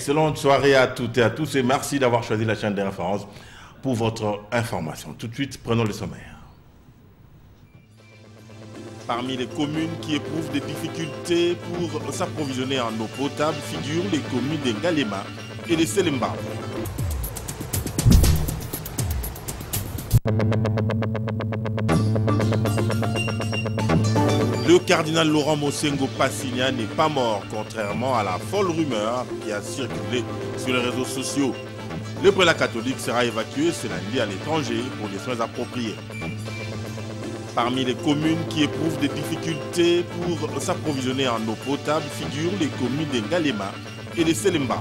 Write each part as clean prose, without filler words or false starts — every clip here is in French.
Excellente soirée à toutes et à tous et merci d'avoir choisi la chaîne des références pour votre information. Tout de suite, prenons le sommaire. Parmi les communes qui éprouvent des difficultés pour s'approvisionner en eau potable figurent les communes de Ngalema et de Selemba. Le cardinal Laurent Mosengo Passigna n'est pas mort, contrairement à la folle rumeur qui a circulé sur les réseaux sociaux. Le prélat catholique sera évacué ce lundi à l'étranger pour des soins appropriés. Parmi les communes qui éprouvent des difficultés pour s'approvisionner en eau potable figurent les communes de Ngalema et de Selemba.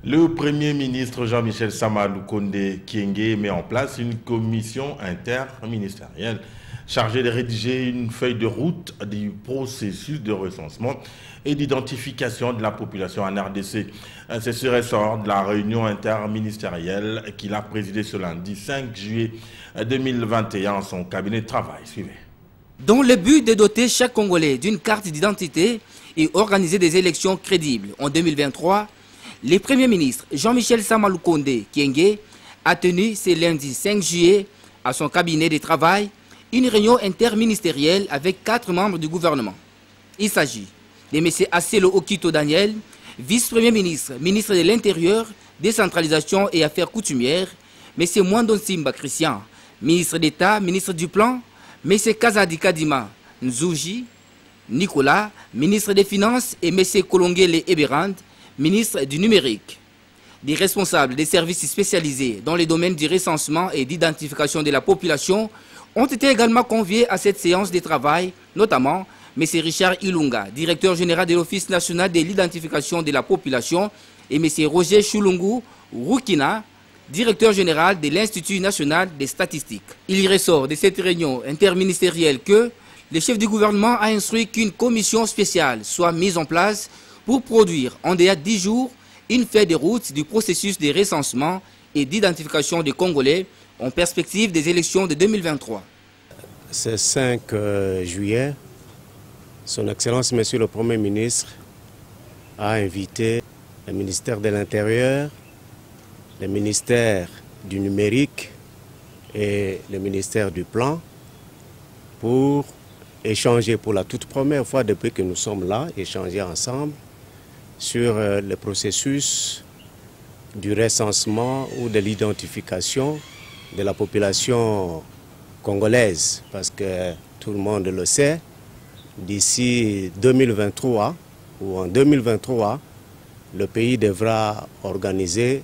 Le Premier ministre Jean-Michel Sama Lukonde Kyenge met en place une commission interministérielle chargée de rédiger une feuille de route du processus de recensement et d'identification de la population en RDC. C'est ce ressort de la réunion interministérielle qu'il a présidée ce lundi 5 juillet 2021 en son cabinet de travail. Suivez. Dans le but de doter chaque Congolais d'une carte d'identité et organiser des élections crédibles en 2023, le Premier ministre Jean-Michel Sama Lukonde Kyenge a tenu ce lundi 5 juillet à son cabinet de travail une réunion interministérielle avec 4 membres du gouvernement. Il s'agit de M. Aselo Okito Daniel, vice-premier ministre, ministre de l'Intérieur, décentralisation et affaires coutumières, M. Mwando Simba Christian, ministre d'État, ministre du Plan, M. Kazadi Kadima Nzouji, Nicolas, ministre des Finances et M. Kolongele Eberand, ministre du Numérique. Des responsables des services spécialisés dans les domaines du recensement et d'identification de la population ont été également conviés à cette séance de travail, notamment M. Richard Ilunga, directeur général de l'Office national de l'identification de la population, et M. Roger Chulungu Rukina, directeur général de l'Institut national des statistiques. Il y ressort de cette réunion interministérielle que le chef du gouvernement a instruit qu'une commission spéciale soit mise en place pour produire en délai de 10 jours une feuille de route du processus de recensement et d'identification des Congolais en perspective des élections de 2023. Ce 5 juillet, Son Excellence Monsieur le Premier ministre a invité le ministère de l'Intérieur, le ministère du Numérique et le ministère du Plan pour échanger pour la toute première fois depuis que nous sommes là, échanger ensemble sur le processus du recensement ou de l'identification de la population congolaise. Parce que tout le monde le sait, d'ici 2023 ou en 2023, le pays devra organiser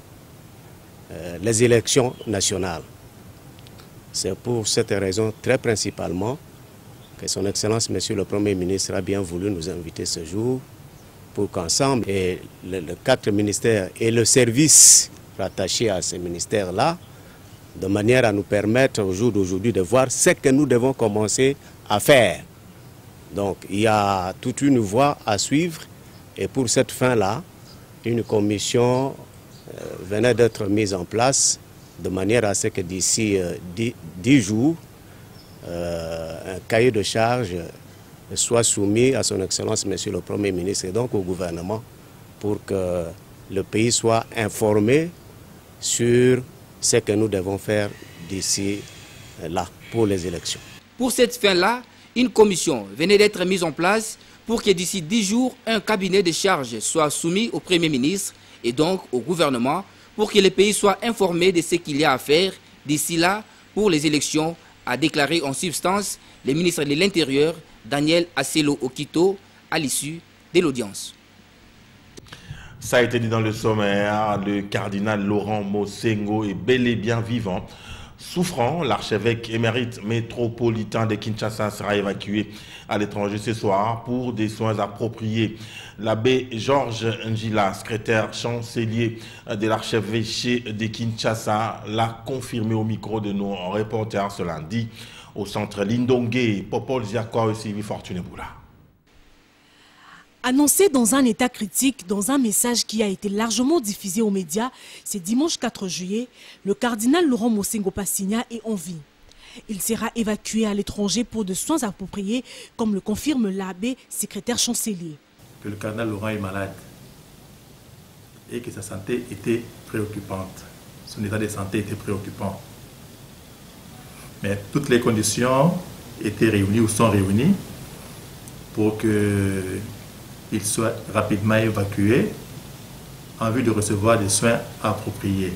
les élections nationales. C'est pour cette raison très principalement que Son Excellence Monsieur le Premier ministre a bien voulu nous inviter ce jour pour qu'ensemble, et les 4 ministères et le service rattaché à ces ministères-là, de manière à nous permettre au jour d'aujourd'hui de voir ce que nous devons commencer à faire. Donc il y a toute une voie à suivre et pour cette fin-là, une commission venait d'être mise en place de manière à ce que d'ici 10 jours, un cahier de charges soit soumis à Son Excellence Monsieur le Premier ministre et donc au gouvernement pour que le pays soit informé sur ce que nous devons faire d'ici là pour les élections. Pour cette fin-là, une commission venait d'être mise en place pour que d'ici 10 jours, un cabinet de charges soit soumis au Premier ministre et donc au gouvernement pour que le pays soit informé de ce qu'il y a à faire d'ici là pour les élections, a déclaré en substance le ministre de l'Intérieur, Daniel Aselo Okito, à l'issue de l'audience. Ça a été dit dans le sommaire, le cardinal Laurent Mosengo est bel et bien vivant. Souffrant, l'archevêque émérite métropolitain de Kinshasa sera évacué à l'étranger ce soir pour des soins appropriés. L'abbé Georges Njila, secrétaire chancelier de l'archevêché de Kinshasa, l'a confirmé au micro de nos reporters ce lundi au centre Lindongue, Popol Ziakwa et Sylvie Fortuneboula. Annoncé dans un état critique, dans un message qui a été largement diffusé aux médias, ce dimanche 4 juillet, le cardinal Laurent Mosengo Passigna est en vie. Il sera évacué à l'étranger pour de soins appropriés, comme le confirme l'abbé, secrétaire chancelier. Que le cardinal Laurent est malade et que sa santé était préoccupante. Son état de santé était préoccupant. Mais toutes les conditions étaient réunies ou sont réunies pour qu'il soit rapidement évacué en vue de recevoir des soins appropriés.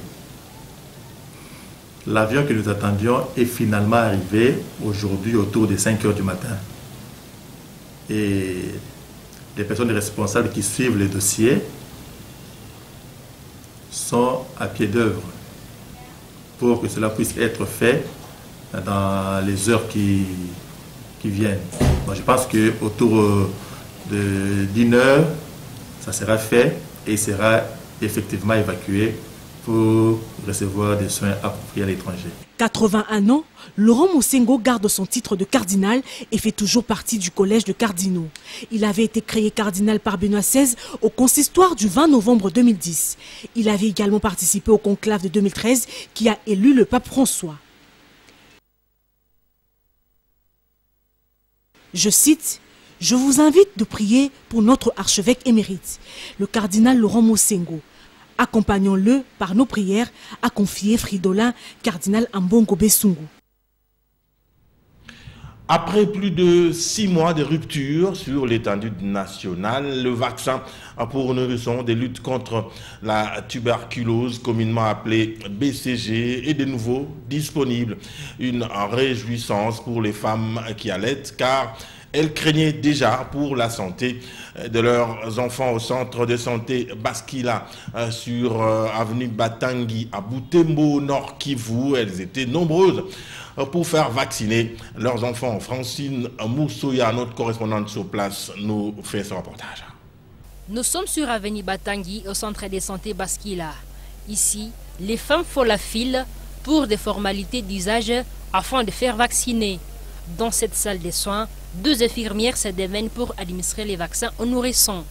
L'avion que nous attendions est finalement arrivé aujourd'hui autour de 5 h du matin. Et les personnes responsables qui suivent le dossier sont à pied d'œuvre pour que cela puisse être fait dans les heures qui viennent. Donc je pense qu'autour de 1 heure, ça sera fait et il sera effectivement évacué pour recevoir des soins appropriés à l'étranger. 81 ans, Laurent Mosengo garde son titre de cardinal et fait toujours partie du collège de cardinaux. Il avait été créé cardinal par Benoît XVI au consistoire du 20 novembre 2010. Il avait également participé au conclave de 2013 qui a élu le pape François. Je cite: « Je vous invite de prier pour notre archevêque émérite, le cardinal Laurent Mosengo. Accompagnons-le par nos prières », a confié Fridolin, cardinal Ambongo Bessungu. Après plus de 6 mois de rupture sur l'étendue nationale, le vaccin pour nourrissons de lutte contre la tuberculose, communément appelée BCG, est de nouveau disponible. Une réjouissance pour les femmes qui allaitent, car elles craignaient déjà pour la santé de leurs enfants au centre de santé Baskila sur avenue Batangui à Butembo, Nord Kivu. Elles étaient nombreuses pour faire vacciner leurs enfants. Francine Moussoya, notre correspondante sur place, nous fait ce reportage. Nous sommes sur avenue Batangui au centre de santé Baskila. Ici, les femmes font la file pour des formalités d'usage afin de faire vacciner. Dans cette salle de soins, 2 infirmières se démènent pour administrer les vaccins aux nourrissons.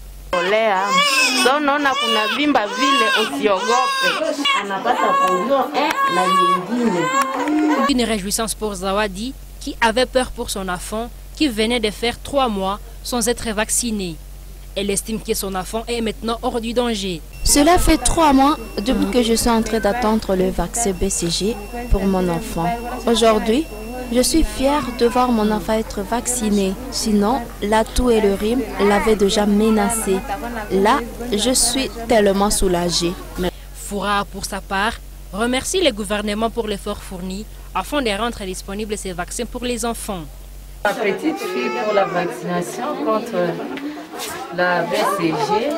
Une réjouissance pour Zawadi qui avait peur pour son enfant qui venait de faire 3 mois sans être vacciné. Elle estime que son enfant est maintenant hors du danger. Cela fait 3 mois depuis que je suis en train d'attendre le vaccin BCG pour mon enfant. Aujourd'hui, je suis fière de voir mon enfant être vacciné. Sinon, la toux et le rhume l'avaient déjà menacé. Là, je suis tellement soulagée. Foura, pour sa part, remercie le gouvernement pour l'effort fourni afin de rendre disponibles ces vaccins pour les enfants. Ma petite fille pour la vaccination contre la BCG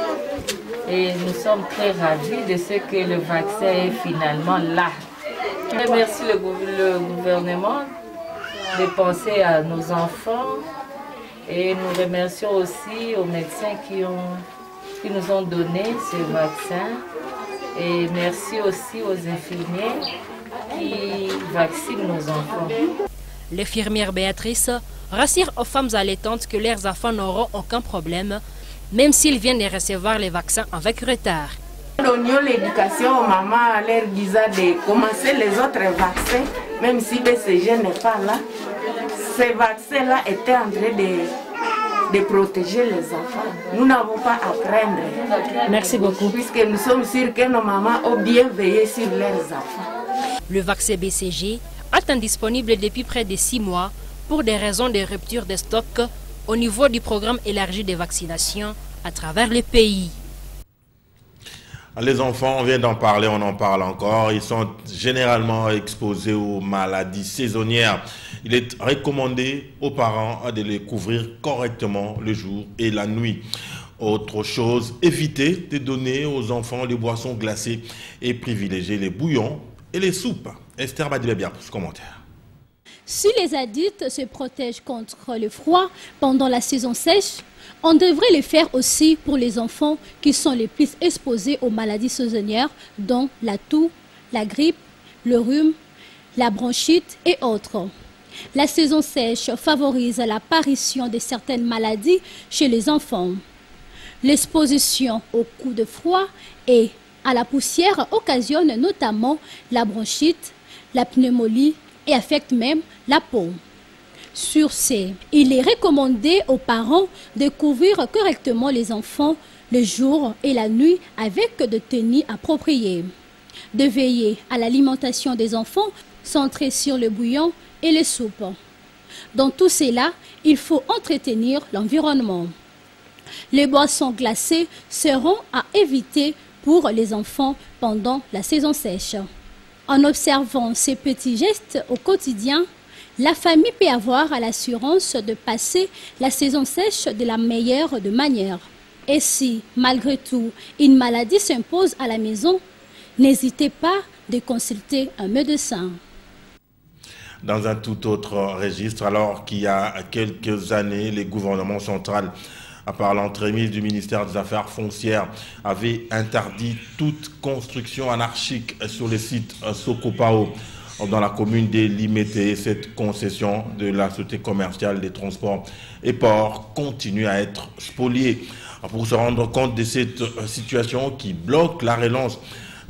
et nous sommes très ravis de ce que le vaccin est finalement là. Je remercie le gouvernement de penser à nos enfants et nous remercions aussi aux médecins qui nous ont donné ce vaccin et merci aussi aux infirmiers qui vaccinent nos enfants. L'infirmière Béatrice rassure aux femmes allaitantes que leurs enfants n'auront aucun problème, même s'ils viennent de recevoir les vaccins avec retard. Nous donnions l'éducation aux mamans à leur disant de commencer les autres vaccins, même si BCG n'est pas là. Ces vaccins-là étaient en train de protéger les enfants. Nous n'avons pas à craindre. Merci beaucoup. Puisque nous sommes sûrs que nos mamans ont bien veillé sur leurs enfants. Le vaccin BCG est indisponible depuis près de 6 mois pour des raisons de rupture de stock au niveau du programme élargi de vaccination à travers le pays. Les enfants, on vient d'en parler, on en parle encore. Ils sont généralement exposés aux maladies saisonnières. Il est recommandé aux parents de les couvrir correctement le jour et la nuit. Autre chose, éviter de donner aux enfants les boissons glacées et privilégier les bouillons et les soupes. Esther Badilebia pour ce commentaire. Si les adultes se protègent contre le froid pendant la saison sèche, on devrait le faire aussi pour les enfants qui sont les plus exposés aux maladies saisonnières, dont la toux, la grippe, le rhume, la bronchite et autres. La saison sèche favorise l'apparition de certaines maladies chez les enfants. L'exposition aux coups de froid et à la poussière occasionne notamment la bronchite, la pneumonie et affectent même la peau. Sur ce, il est recommandé aux parents de couvrir correctement les enfants le jour et la nuit avec des tenues appropriées. De veiller à l'alimentation des enfants centrée sur le bouillon et les soupes. Dans tout cela, il faut entretenir l'environnement. Les boissons glacées seront à éviter pour les enfants pendant la saison sèche. En observant ces petits gestes au quotidien, la famille peut avoir l'assurance de passer la saison sèche de la meilleure de manière. Et si, malgré tout, une maladie s'impose à la maison, n'hésitez pas de consulter un médecin. Dans un tout autre registre, alors qu'il y a quelques années, les gouvernements centrales, à part l'entremise du ministère des Affaires foncières, avaient interdit toute construction anarchique sur les sites Sokopao dans la commune des Limété. Cette concession de la Société commerciale des transports et ports continue à être spoliée. Pour se rendre compte de cette situation qui bloque la relance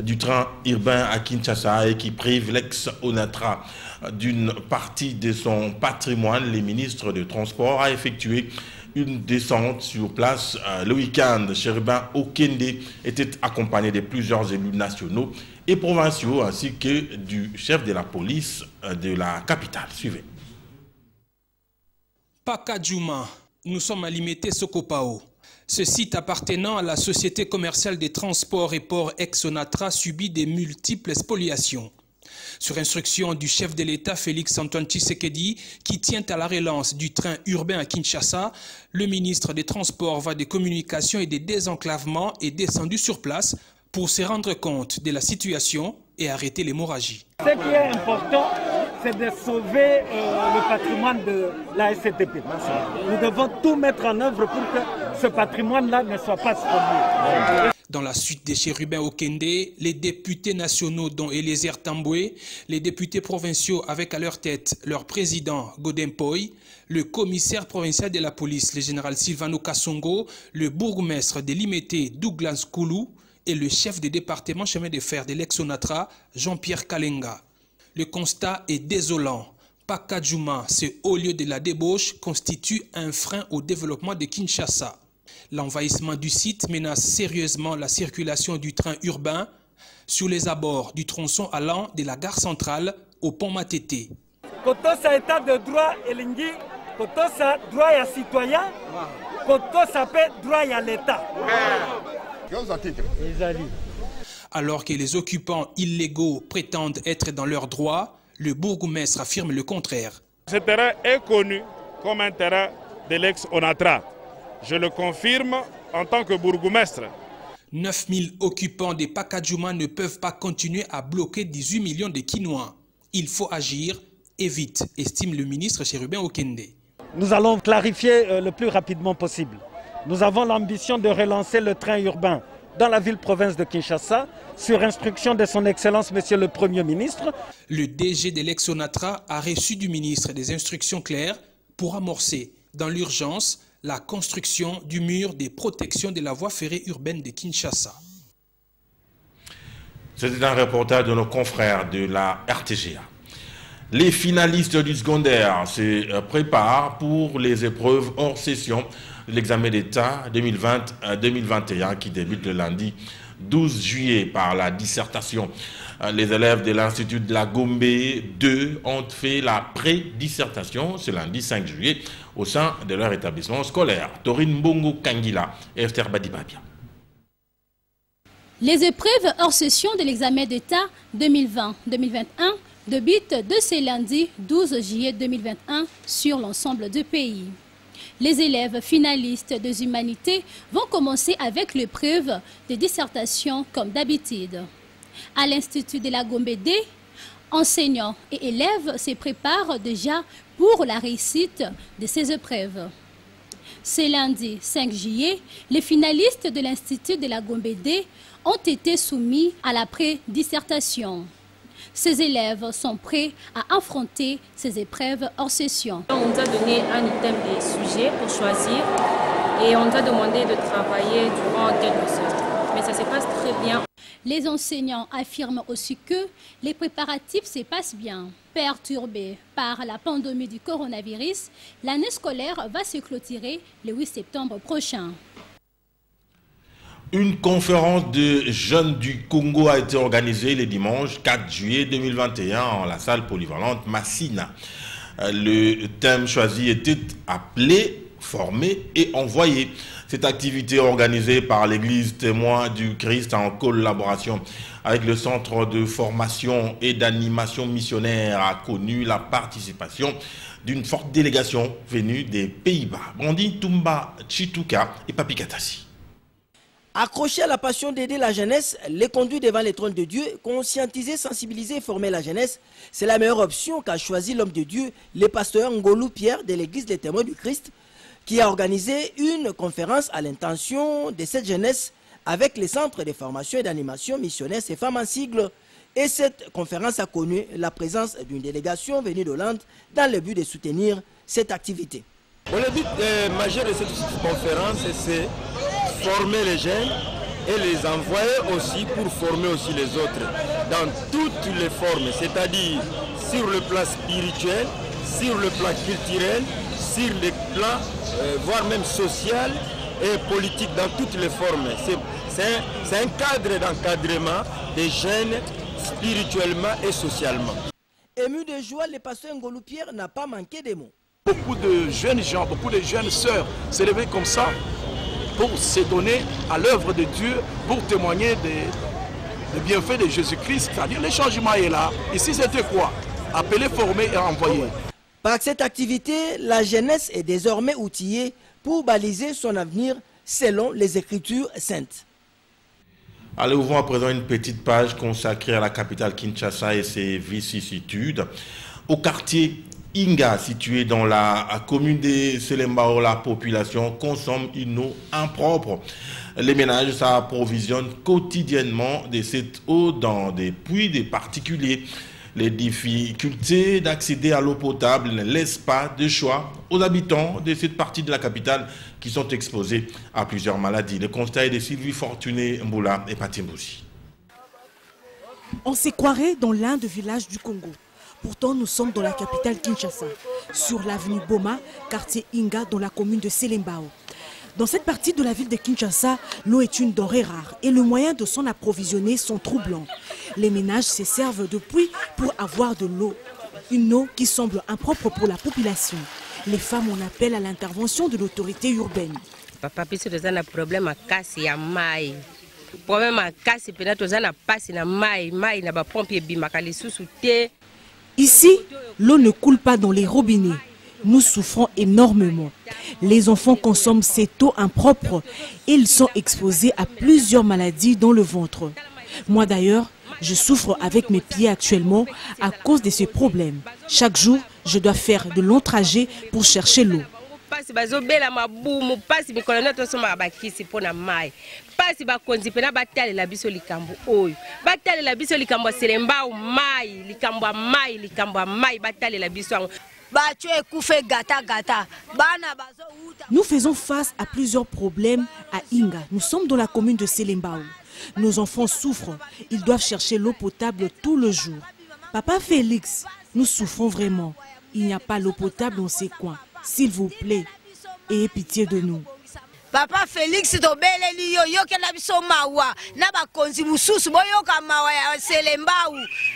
du train urbain à Kinshasa et qui prive l'ex-ONATRA d'une partie de son patrimoine, le ministre des Transports a effectué une descente sur place le week-end. Chérubin Okende était accompagné de plusieurs élus nationaux et provinciaux ainsi que du chef de la police de la capitale. Suivez. Pakadjouma, nous sommes à Limété Sokopao. Ce site appartenant à la Société commerciale des transports et ports ex-ONATRA subit des multiples spoliations. Sur instruction du chef de l'État Félix-Antoine Tshisekedi, qui tient à la relance du train urbain à Kinshasa, le ministre des Transports, voies des communications et des désenclavements est descendu sur place pour se rendre compte de la situation et arrêter l'hémorragie. Ce qui est important, c'est de sauver le patrimoine de la SCTP. Nous devons tout mettre en œuvre pour que ce patrimoine-là ne soit pas spolié. Dans la suite des Chérubin Okende, les députés nationaux dont Eliezer Tamboué, les députés provinciaux avec à leur tête leur président Godin Poy, le commissaire provincial de la police, le général Sylvano Kassongo, le bourgmestre de Limété Douglas Koulou et le chef des départements chemin de fer de l'ex-ONATRA, Jean-Pierre Kalenga. Le constat est désolant. Pakadjouma, ce haut lieu de la débauche, constitue un frein au développement de Kinshasa. L'envahissement du site menace sérieusement la circulation du train urbain sur les abords du tronçon allant de la gare centrale au pont Matete. Kotosa état de droit elingi, kotosa droit à citoyen, kotosa paix droit à l'État. Alors que les occupants illégaux prétendent être dans leurs droits, le bourgmestre affirme le contraire. Ce terrain est connu comme un terrain de l'ex-ONATRA. Je le confirme en tant que bourgmestre. 9000 occupants des Pakadjouma ne peuvent pas continuer à bloquer 18 millions de Kinois. Il faut agir et vite, estime le ministre Chérubin Okende. Nous allons clarifier le plus rapidement possible. Nous avons l'ambition de relancer le train urbain dans la ville-province de Kinshasa, sur instruction de son Excellence, Monsieur le Premier ministre. Le DG de l'ex-ONATRA a reçu du ministre des instructions claires pour amorcer, dans l'urgence, la construction du mur des protections de la voie ferrée urbaine de Kinshasa. C'était un reportage de nos confrères de la RTGA. Les finalistes du secondaire se préparent pour les épreuves hors session de l'examen d'État 2020-2021 qui débute le lundi 12 juillet par la dissertation. Les élèves de l'Institut de la Gombe 2 ont fait la pré-dissertation ce lundi 5 juillet au sein de leur établissement scolaire. Torine Mbongo Kangila et Esther Badibabia. Les épreuves hors session de l'examen d'État 2020-2021 débutent de ce lundi 12 juillet 2021 sur l'ensemble du pays. Les élèves finalistes des humanités vont commencer avec l'épreuve de dissertation comme d'habitude. À l'Institut de la Gombe D, enseignants et élèves se préparent déjà pour la réussite de ces épreuves. Ce lundi 5 juillet, les finalistes de l'Institut de la Gombe D ont été soumis à la pré-dissertation. Ces élèves sont prêts à affronter ces épreuves hors session. On nous a donné un item de sujet pour choisir et on nous a demandé de travailler durant quelques heures. Mais ça se passe très bien. Les enseignants affirment aussi que les préparatifs se passent bien. Perturbée par la pandémie du coronavirus, l'année scolaire va se clôturer le 8 septembre prochain. Une conférence de jeunes du Congo a été organisée le dimanche 4 juillet 2021 en la salle polyvalente Massina. Le thème choisi était appelé « Former et envoyer ». Cette activité organisée par l'Église Témoin du Christ en collaboration avec le Centre de formation et d'animation missionnaire a connu la participation d'une forte délégation venue des Pays-Bas. Brandi Tumba Chituka et Papi Katasi. Accrochés à la passion d'aider la jeunesse, les conduire devant les trônes de Dieu, conscientiser, sensibiliser et former la jeunesse, c'est la meilleure option qu'a choisi l'homme de Dieu, le pasteur Ngolou Pierre de l'Église des Témoins du Christ, qui a organisé une conférence à l'intention de cette jeunesse avec les centres de formation et d'animation missionnaires, ces femmes en sigle. Et cette conférence a connu la présence d'une délégation venue d'Hollande dans le but de soutenir cette activité. Le but majeur de cette conférence, c'est former les jeunes et les envoyer aussi pour former aussi les autres dans toutes les formes, c'est-à-dire sur le plan spirituel, sur le plan culturel, sur le plan voire même social et politique dans toutes les formes. C'est un cadre d'encadrement des jeunes spirituellement et socialement. Ému de joie, le pasteur Ngolou Pierre n'a pas manqué de mots. Beaucoup de jeunes gens, beaucoup de jeunes sœurs s'élever comme ça pour se donner à l'œuvre de Dieu, pour témoigner des bienfaits de Jésus-Christ. C'est-à-dire le changement est là. Ici c'était quoi? Appeler, former et envoyer. Par cette activité, la jeunesse est désormais outillée pour baliser son avenir selon les Écritures saintes. Allez, ouvrons à présent une petite page consacrée à la capitale Kinshasa et ses vicissitudes. Au quartier Inga, situé dans la commune de Selembao, la population consomme une eau impropre. Les ménages s'approvisionnent quotidiennement de cette eau dans des puits des particuliers. Les difficultés d'accéder à l'eau potable ne laissent pas de choix aux habitants de cette partie de la capitale qui sont exposés à plusieurs maladies. Le constat est de Sylvie Fortuné Mboula et Patimbousi. On se croirait dans l'un des villages du Congo. Pourtant, nous sommes dans la capitale Kinshasa, sur l'avenue Boma, quartier Inga, dans la commune de Selembao. Dans cette partie de la ville de Kinshasa, l'eau est une denrée rare et les moyens de s'en approvisionner sont troublants. Les ménages se servent de puits pour avoir de l'eau. Une eau qui semble impropre pour la population. Les femmes en appellent à l'intervention de l'autorité urbaine. Papa, puisque nous avons un problème à casser à maille. Problème à casser, peut-être nous avons un passe à maille. Maille n'a pas pompier bimakali sous-souté. Ici, l'eau ne coule pas dans les robinets. Nous souffrons énormément. Les enfants consomment cette eau impropre et ils sont exposés à plusieurs maladies dans le ventre. Moi d'ailleurs, je souffre avec mes pieds actuellement à cause de ce problème. Chaque jour, je dois faire de longs trajets pour chercher l'eau. Nous faisons face à plusieurs problèmes à Inga. Nous sommes dans la commune de Selembao. Nos enfants souffrent. Ils doivent chercher l'eau potable tout le jour. Papa Félix, nous souffrons vraiment. Il n'y a pas l'eau potable dans ces coins. S'il vous plaît, ayez pitié de nous. Papa Félix tobeleli yo yoke na biso mawa na bakonzi mususu boyoka mawa ya Selembao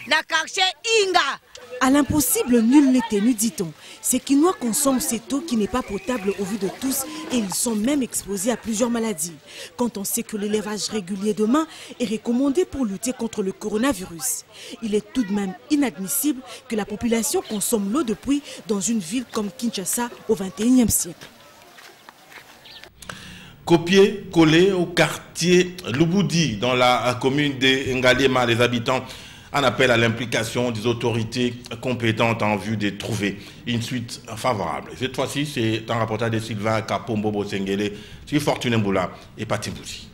na quartier Inga. À l'impossible, nul n'est tenu, dit-on. Ces Kinois consomment cette eau qui n'est pas potable au vu de tous et ils sont même exposés à plusieurs maladies. Quand on sait que l'élevage régulier de mains est recommandé pour lutter contre le coronavirus, il est tout de même inadmissible que la population consomme l'eau de puits dans une ville comme Kinshasa au XXIe siècle. Copier-coller au quartier Luboudi dans la commune de Ngaliema, les habitants en appellent à l'implication des autorités compétentes en vue de trouver une suite favorable. Cette fois-ci, c'est un reportage de Sylvain Kapombo Bosengele sur Fortuné Mboula et Patimbousi.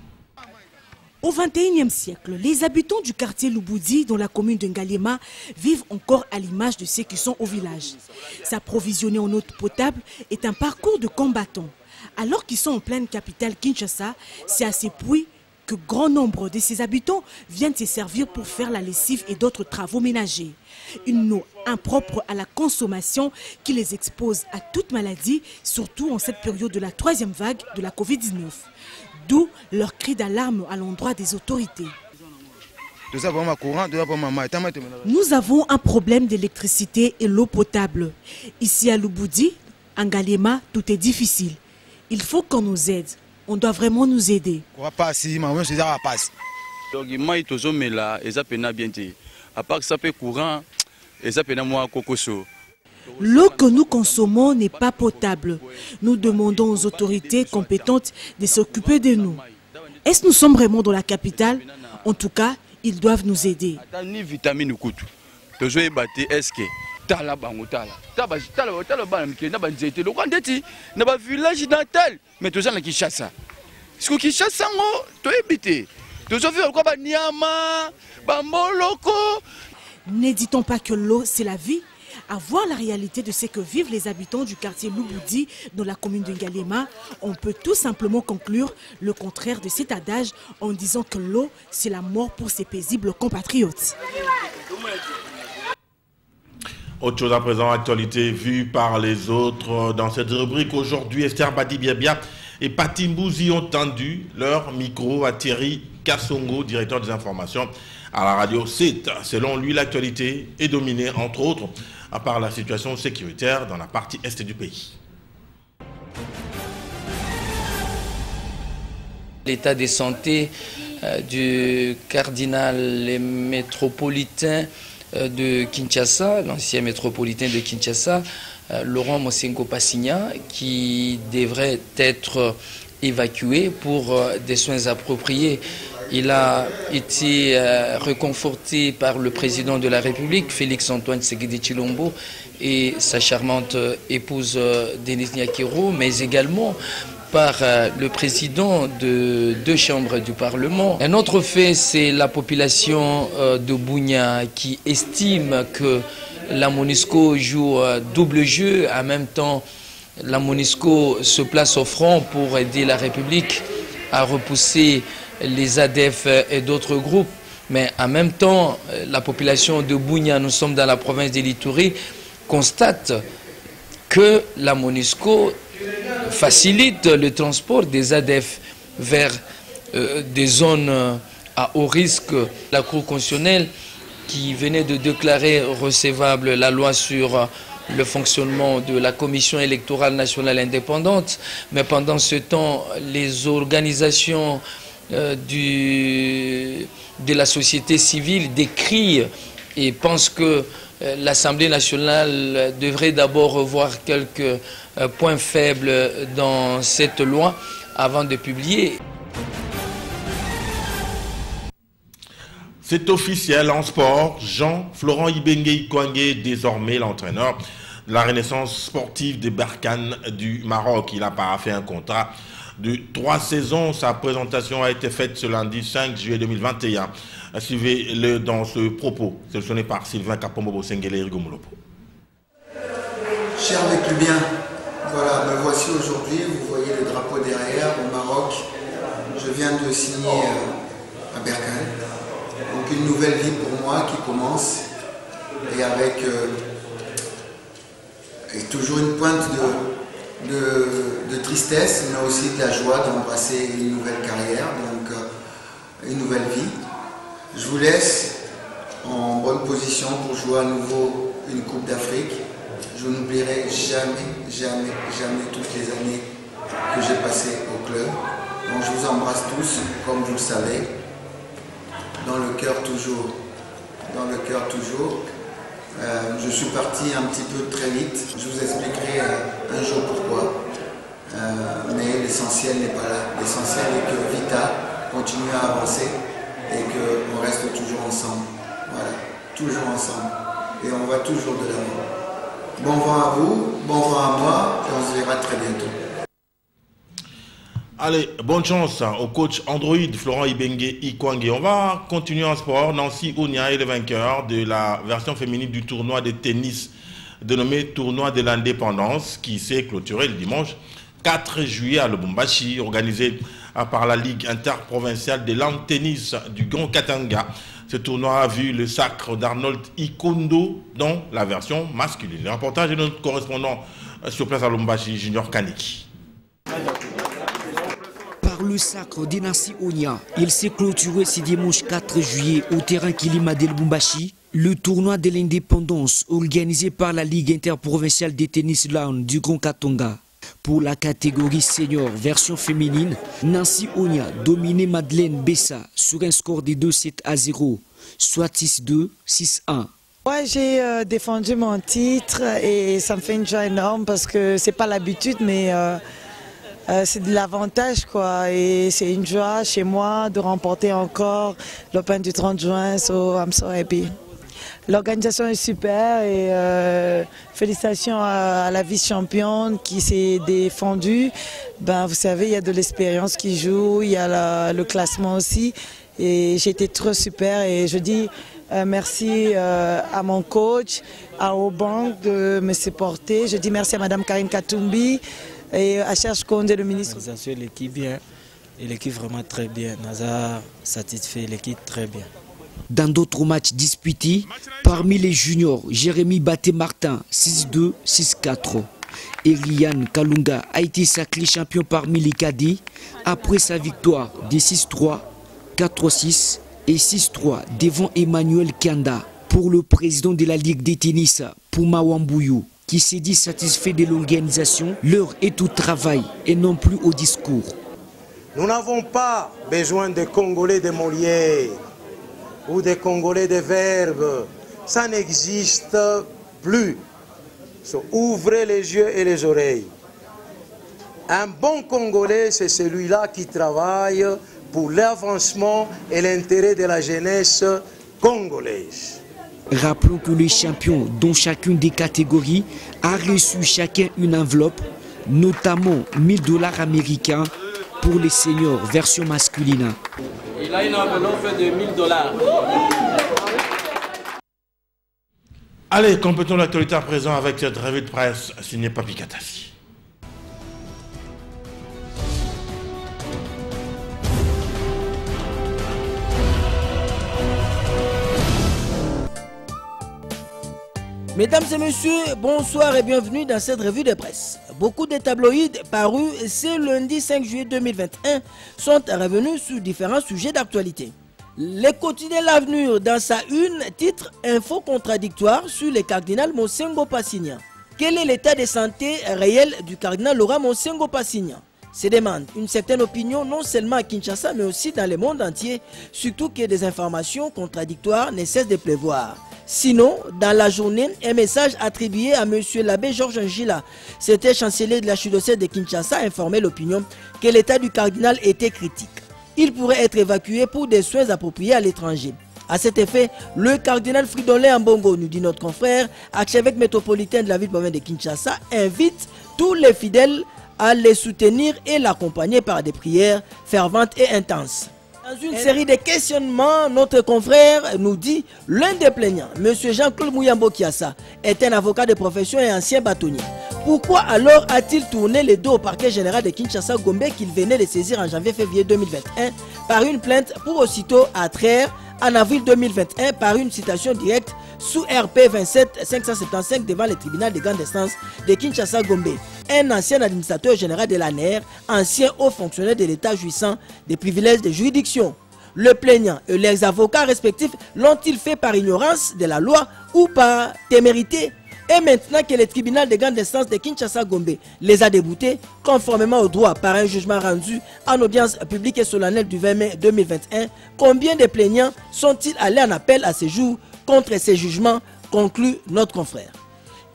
Au XXIe siècle, les habitants du quartier Luboudi dans la commune de Ngaliema vivent encore à l'image de ceux qui sont au village. S'approvisionner en eau potable est un parcours de combattants. Alors qu'ils sont en pleine capitale Kinshasa, c'est à ces puits que grand nombre de ses habitants viennent s'y servir pour faire la lessive et d'autres travaux ménagers. Une eau impropre à la consommation qui les expose à toute maladie, surtout en cette période de la 3e vague de la Covid-19. D'où leur cri d'alarme à l'endroit des autorités. Nous avons un problème d'électricité et l'eau potable. Ici à Lubudi, en Ngaliema, tout est difficile. Il faut qu'on nous aide. On doit vraiment nous aider. L'eau que nous consommons n'est pas potable. Nous demandons aux autorités compétentes de s'occuper de nous. Est-ce que nous sommes vraiment dans la capitale? En tout cas, ils doivent nous aider. Ne dit-on pas que l'eau, c'est la vie? À voir la réalité de ce que vivent les habitants du quartier Lubudi dans la commune de Ngaliema, on peut tout simplement conclure le contraire de cet adage en disant que l'eau, c'est la mort pour ses paisibles compatriotes. Autre chose à présent, actualité vue par les autres dans cette rubrique. Aujourd'hui, Esther Badi-Biabia et Pati Mbouzi ont tendu leur micro à Thierry Kassongo, directeur des informations à la radio 7. Selon lui, l'actualité est dominée, entre autres, par la situation sécuritaire dans la partie est du pays. L'état de santé du cardinal métropolitain de Kinshasa, l'ancien métropolitain de Kinshasa, Laurent Mosengo Passigna, qui devrait être évacué pour des soins appropriés. Il a été réconforté par le président de la République, Félix-Antoine Tshisekedi Tshilombo, et sa charmante épouse Denise Nyakiro, mais également par le président de 2 chambres du Parlement. Un autre fait, c'est la population de Bunia qui estime que la MONUSCO joue double jeu. En même temps, la MONUSCO se place au front pour aider la République à repousser les ADF et d'autres groupes. Mais en même temps, la population de Bunia, nous sommes dans la province de l'Ituri, constate que la MONUSCO facilite le transport des ADF vers des zones à haut risque. La Cour constitutionnelle qui venait de déclarer recevable la loi sur le fonctionnement de la Commission électorale nationale indépendante, mais pendant ce temps, les organisations de la société civile décrient et pensent que l'Assemblée nationale devrait d'abord revoir quelques points faibles dans cette loi avant de publier. C'est officiel en sport. Jean-Florent Ibenge Ikwange est désormais l'entraîneur de la Renaissance sportive des Berkane du Maroc. Il a paraphé un contrat de 3 saisons. Sa présentation a été faite ce lundi 5 juillet 2021. Suivez-le dans ce propos, sélectionné par Sylvain Kapombo Sengele et Rigo Moulopo. Chers mes plus bien, voilà, me voici aujourd'hui. Vous voyez le drapeau derrière au Maroc. Je viens de signer à Berkane. Donc une nouvelle vie pour moi qui commence et avec toujours une pointe de tristesse, mais aussi de la joie d'embrasser une nouvelle carrière, donc une nouvelle vie. Je vous laisse en bonne position pour jouer à nouveau une Coupe d'Afrique. Je n'oublierai jamais, jamais, jamais toutes les années que j'ai passées au club. Donc je vous embrasse tous, comme vous le savez, dans le cœur toujours. Dans le cœur toujours. Je suis parti un petit peu très vite. Je vous expliquerai un jour pourquoi. Mais l'essentiel n'est pas là. L'essentiel est que Vita continue à avancer et qu'on reste toujours ensemble. Voilà, toujours ensemble. Et on va toujours de l'avant. Bon vent à vous, bon vent à moi, et on se verra très bientôt. Allez, bonne chance au coach Android Florent Ibenge Ikwange. On va continuer en sport. Nancy Ounia est le vainqueur de la version féminine du tournoi de tennis dénommé Tournoi de l'Indépendance qui s'est clôturé le dimanche 4 juillet à Lubumbashi, organisé par la Ligue interprovinciale de lawn tennis du Grand Katanga. Ce tournoi a vu le sacre d'Arnold Ikondo dans la version masculine. Le reportage de notre correspondant sur place à Lubumbashi, Junior Kaniki. Par le sacre d'Inansi Onia, il s'est clôturé ce dimanche 4 juillet au terrain Kilima de Lubumbashi, le tournoi de l'indépendance organisé par la Ligue interprovinciale de tennis lawn du Grand Katanga. Pour la catégorie senior version féminine, Nancy Onia dominait Madeleine Bessa sur un score de 2-7-0, soit 6-2, 6-1. Moi, j'ai défendu mon titre et ça me fait une joie énorme parce que c'est pas l'habitude, mais c'est de l'avantage, quoi. Et c'est une joie chez moi de remporter encore l'Open du 30 juin, so I'm so happy. L'organisation est super et félicitations à la vice-championne qui s'est défendue. Ben, vous savez, il y a de l'expérience qui joue, il y a le classement aussi. Et j'ai été trop super et je dis merci à mon coach, à Obank de me supporter. Je dis merci à Mme Karine Katumbi et à Serge Condé, le ministre. L'équipe bien et l'équipe vraiment très bien. Nazar satisfait l'équipe très bien. Dans d'autres matchs disputés, parmi les juniors, Jérémy Baté-Martin, 6-2, 6-4. Eliane Kalunga a été sacré champion parmi les cadets après sa victoire de 6-3, 4-6 et 6-3 devant Emmanuel Kanda. Pour le président de la Ligue de tennis, Puma Wambuyu, qui s'est dit satisfait de l'organisation, l'heure est au travail et non plus au discours. Nous n'avons pas besoin de Congolais de Molière ou des Congolais de Verbe, ça n'existe plus. Ouvrez les yeux et les oreilles. Un bon Congolais, c'est celui-là qui travaille pour l'avancement et l'intérêt de la jeunesse congolaise. Rappelons que les champions, dont chacune des catégories, a reçu chacun une enveloppe, notamment $1000 américains pour les seniors version masculine. Il a une enveloppe de $1000. Allez, complétons l'actualité à présent avec cette revue de presse signée Papi Katassi. Mesdames et messieurs, bonsoir et bienvenue dans cette revue de presse. Beaucoup de tabloïds parus ce lundi 5 juillet 2021 sont revenus sur différents sujets d'actualité. Le quotidien L'Avenir, dans sa une, titre Info contradictoire sur le cardinal Mosengo Passigna. Quel est l'état de santé réel du cardinal Laurent Mosengo Passigna? Se demande une certaine opinion non seulement à Kinshasa mais aussi dans le monde entier, surtout que des informations contradictoires ne cessent de pleuvoir. Sinon, dans la journée, un message attribué à M. l'abbé Georges Njila, c'était chancelier de l'archidiocèse de Kinshasa, a informé l'opinion que l'état du cardinal était critique. Il pourrait être évacué pour des soins appropriés à l'étranger. À cet effet, le cardinal Fridolin Ambongo, nous dit notre confrère, archevêque métropolitain de la ville province de Kinshasa, invite tous les fidèles à les soutenir et l'accompagner par des prières ferventes et intenses. Dans une série de questionnements, notre confrère nous dit l'un des plaignants, M. Jean-Claude Mouyambo Kiassa, est un avocat de profession et ancien bâtonnier. Pourquoi alors a-t-il tourné le dos au parquet général de Kinshasa Gombe qu'il venait de saisir en janvier-février 2021 par une plainte pour aussitôt attraire en avril 2021 par une citation directe sous RP 27 575 devant le tribunal de grande instance de Kinshasa Gombe, un ancien administrateur général de l'ANR, ancien haut fonctionnaire de l'État jouissant des privilèges de juridiction. Le plaignant et les avocats respectifs l'ont-ils fait par ignorance de la loi ou par témérité? Et maintenant que le tribunal de grande instance de Kinshasa Gombe les a déboutés, conformément au droit par un jugement rendu en audience publique et solennelle du 20 mai 2021, combien de plaignants sont-ils allés en appel à ce jour contre ces jugements, conclut notre confrère.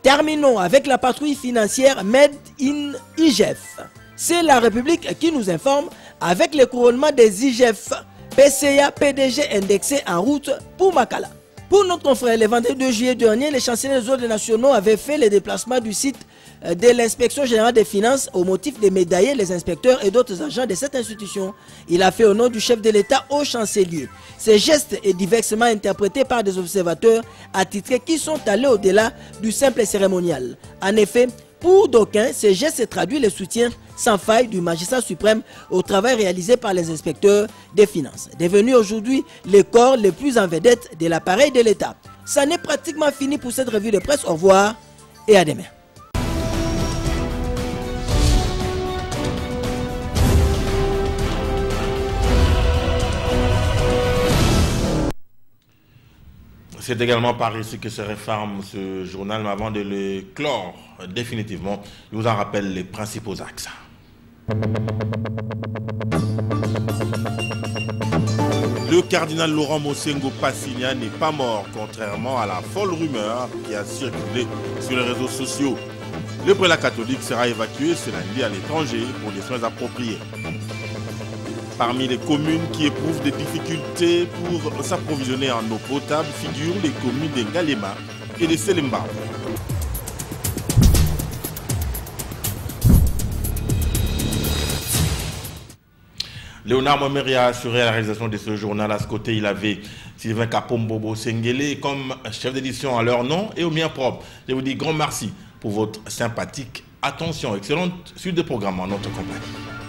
Terminons avec la patrouille financière Made in IGF. C'est la République qui nous informe avec le couronnement des IGF, PCA, PDG indexés en route pour Makala. Pour notre confrère, le vendredi 2 juillet dernier, les chanceliers des ordres nationaux avaient fait le déplacement du site de l'inspection générale des finances au motif de médailler les inspecteurs et d'autres agents de cette institution. Il a fait au nom du chef de l'État au chancelier. Ces gestes est diversement interprété par des observateurs attitrés qui sont allés au-delà du simple cérémonial. En effet, Pour d'aucuns, ces gestes se traduisent le soutien sans faille du magistrat suprême au travail réalisé par les inspecteurs des finances, devenu aujourd'hui le corps le plus en vedette de l'appareil de l'État. Ça n'est pratiquement fini pour cette revue de presse. Au revoir et à demain. C'est également par ici que se referme ce journal, mais avant de le clore définitivement, je vous en rappelle les principaux axes. Le cardinal Laurent Mosengo Passigna n'est pas mort, contrairement à la folle rumeur qui a circulé sur les réseaux sociaux. Le prélat catholique sera évacué ce lundi à l'étranger pour des soins appropriés. Parmi les communes qui éprouvent des difficultés pour s'approvisionner en eau potable figurent les communes de Ngalema et de Selemba. Léonard Momeri a assuré la réalisation de ce journal. À ce côté, il avait Sylvain Kapombobo Sengele comme chef d'édition à leur nom et au mien propre. Je vous dis grand merci pour votre sympathique attention. Excellente suite de programme en notre compagnie.